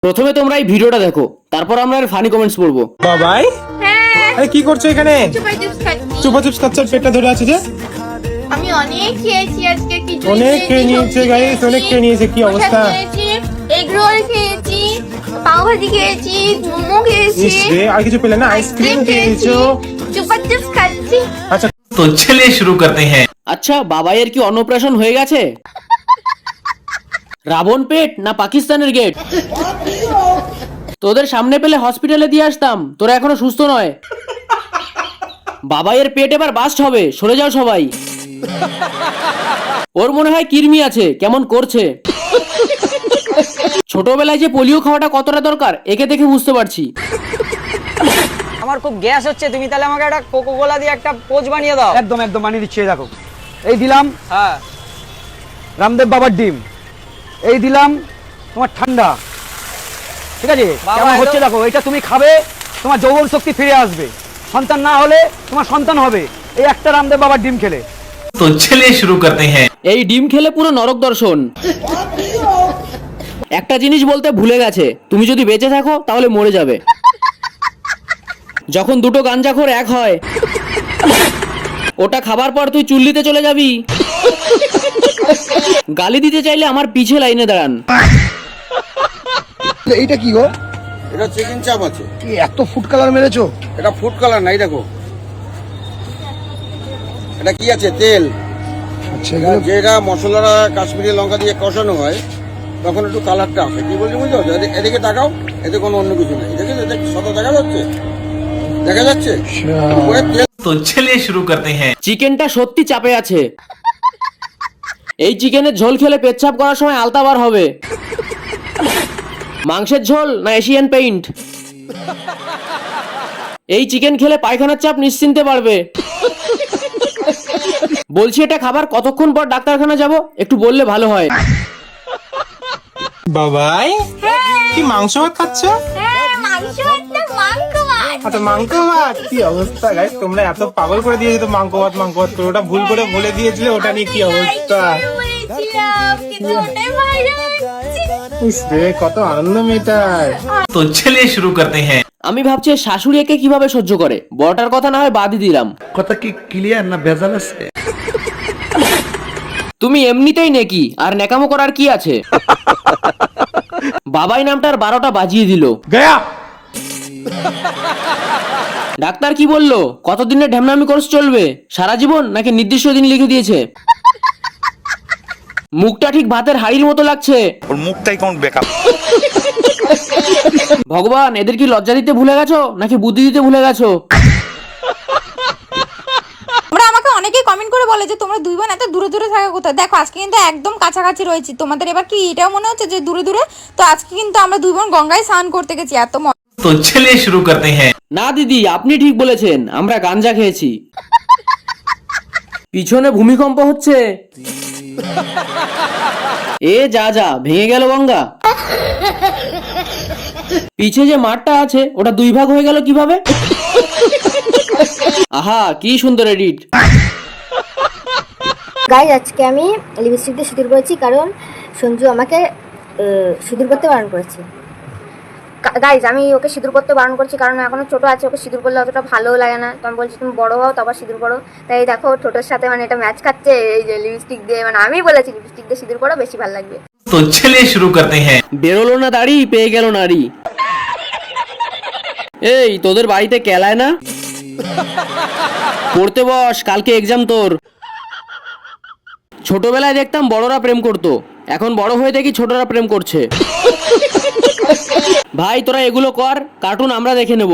প্রথমে তোমরা এই ভিডিওটা দেখো, তারপর আমরা এর ফানি কমেন্টস পড়বো। বাবাই হ্যাঁ, আরে কি করছো এখানে? চুপা চিপস খাচ্ছি। চুপা চিপস খাচ্ছো, পেটটা ধরে আছে যে? আমি অনেক খেয়েছি আজকে, খিচুড়ি অনেক খেয়ে খেয়েছি, নিয়েছে সবজি গাইস, অনেক খেয়েছি, খেয়ে নিয়েছে। কি অবস্থা? কষা খেয়েছি, এগ রোল খেয়েছি, পাও ভাজি খেয়েছি, মোমো খেয়েছি, ইস রে, আর কিছু পেলে না? আইসক্রিম খেয়েছো? চুপা চিপস খাচ্ছি। আচ্ছা तो चलिए शुरू करते हैं। আচ্ছা, বাবাইয়ের কি অন্নপ্রাশন হয়ে গেছে? রাবণ পেট না পাকিস্তানের গেট? তোদের সামনে পেলে হসপিটালে দিয়ে আসতাম, তোরা এখনো সুস্থ নয়। বাবাইয়ের পেট এবার বাস্ট হবে, সরে যাও সবাই। ওর মনে হয় কৃমি আছে, কেমন করছে। ছোটবেলায় যে পোলিও খাওয়াটা কতটা দরকার একে দেখে বুঝতে পারছি। আমার খুব গ্যাস হচ্ছে, তুমি তাহলে আমাকে একটা কোকো কোলা দিয়ে একটা পোজ বানিয়ে দাও। একদম একদম বানিয়ে দিচ্ছি। এই দেখো, এই দিলাম হ্যাঁ, রামদেব বাবার ডিম, এই দিলাম তোমার ঠান্ডা। ঠিক আছে, বাবা, কেমন হচ্ছে একদম- দেখো। এটা তুমি খাবে, তোমার যৌবন শক্তি ফিরে আসবে। সন্তান না হলে তোমার সন্তান হবে এই একটা রামদেব বাবার ডিম খেলে। तो चलिए शुरू करते हैं। এই ডিম খেলে পুরো নরক দর্শন। একটা জিনিস বলতে ভুলে গেছে, তুমি যদি বেঁচে থাকো তাহলে মরে যাবে। যখন দুটো গাঞ্জাখোর এক হয়, ওটা খাবার পর তুই চুল্লিতে চলে যাবি। গালি দিতে চাইলে আমার পিছে লাইনে দাঁড়ান। এইটা কি গো? এটা চিকেন চাপ আছে। কি এত ফুড কালার মেরেছো? এটা ফুড কালার নাই, দেখো এটা কি আছে, তেল। আচ্ছা, এগুলো যেটা মশলাটা কাশ্মীরি লঙ্কা দিয়ে কষানো হয় তখন একটু কালারটা আসে। কি বলছি বুঝতে পারছো? এদিকে তাকাও, এতে কোনো অন্য কিছু নেই। দেখে সাদা দেখা যাচ্ছে, দেখা যাচ্ছে উপরে তেল। तो चलिए शुरू करते हैं। চিকেনটা সত্যি চাপে আছে। এই চিকেনের ঝোল খেলে পেচ্ছাপ করার সময় আলতা বার হবে। মাংসের ঝোল না এশিয়ান পেইন্ট? এই চিকেন খেলে পায়খানার চাপ নিশ্চিন্তে বাড়বে। বলছি, এটা খাবার কতক্ষণ পর ডাক্তারখানা যাব, একটু বললে ভালো হয়। বাবাই কি মাংস ভাত খাচ্ছ? হ্যাঁ, মাংস একটা মাংস ভাত। আচ্ছা, মাংস ভাত। কি অবস্থা গাইস, তোমরা এত পাগল করে দিয়েছো তো মাংস ভাত করে। ওটা ভুল করে বলে দিয়েছিলে, ওটা নিয়ে কি অবস্থা। বলেছিলাম, কিন্তু ওটাই ভাইরাল হচ্ছে। ইস রে, কত আনন্দ মেয়েটার। तो चलिए शुरू करते हैं। আমি ভাবছি শাশুড়ি একে কিভাবে সহ্য করে। বড়টার কথা না হয় বাদই দিলাম। কথা কি ক্লিয়ার না ভেজাল আছে? তুমি এমনিতেই নেকি, আর নেকামো করার কি আছে? বাবাই নামটার 12টা বাজিয়ে দিল। গয়া ডাক্তার কি বললো? কতদিনের ঢ্যামনামি কোর্স চলবে? সারা জীবন নাকি নির্দিষ্ট দিন লিখে দিয়েছে? মুখটা ঠিক ভাতের হাড়ির মতো লাগছে। ওর মুখটাই কেমন বেকআপ। ভগবান, এদের কি লজ্জা দিতে ভুলে গেছো নাকি বুদ্ধি দিতে ভুলে গেছো? তোমরা আমাকে অনেকেই কমেন্ট করে বলে যে তোমরা দুই বোন এত দূরে দূরে থাকা কোথায়। দেখো, আজকে কিন্তু একদম কাছাকাছি রয়েছি। তোমাদের এবার কি এটাও মনে হচ্ছে যে দূরে দূরে? তো আজকে কিন্তু আমরা দুই বোন গঙ্গায় স্নান করতে গেছি। এত तो चलिए शुरू करते हैं। না দিদি, আপনি ঠিক বলেছেন, আমরা গাঞ্জা খেয়েছি। পিছনে ভূমিকম্প হচ্ছে। এ যা যা, ভেঙে গেল গঙ্গা। পিছে যে মাঠটা আছে ওটা 2 ভাগ হয়ে গেল কিভাবে? আহা, কি সুন্দর এডিট। গাইজ, আজকে আমি লিপস্টিক দিয়ে সিঁদুর করেছি, কারণ সঞ্জু আমাকে সিঁদুর করতে বারণ করেছে। গাইজ, আমি ওকে সিঁদুর করতে বারণ করছি কারণ এখনো ছোটো আছে, ওকে সিঁদুর করলে অতটা ভালোও লাগে না। তো আমি বলছি তুমি বড়ো হও তারপর সিঁদুর করো। তাই দেখো, ছোটোর সাথে মানে এটা ম্যাচ খাচ্ছে। এই যে লিপস্টিক দিয়ে, মানে আমি বলেছি লিপস্টিক দিয়ে সিঁদুর করো, বেশি ভালো লাগবে। तो चलिए शुरू करते हैं। বেরোলো না দাড়ি, পেয়ে গেল নারী। এই, তোদের বাড়িতে কেলায় না? পড়তে বস, কালকে এক্সাম তোর। ছোটবেলায় দেখতাম বড়রা প্রেম করতো, এখন বড় হয়ে দেখি ছোটরা প্রেম করছে। ভাই, তোরা এগুলো কর, কার্টুন আমরা দেখে নেব।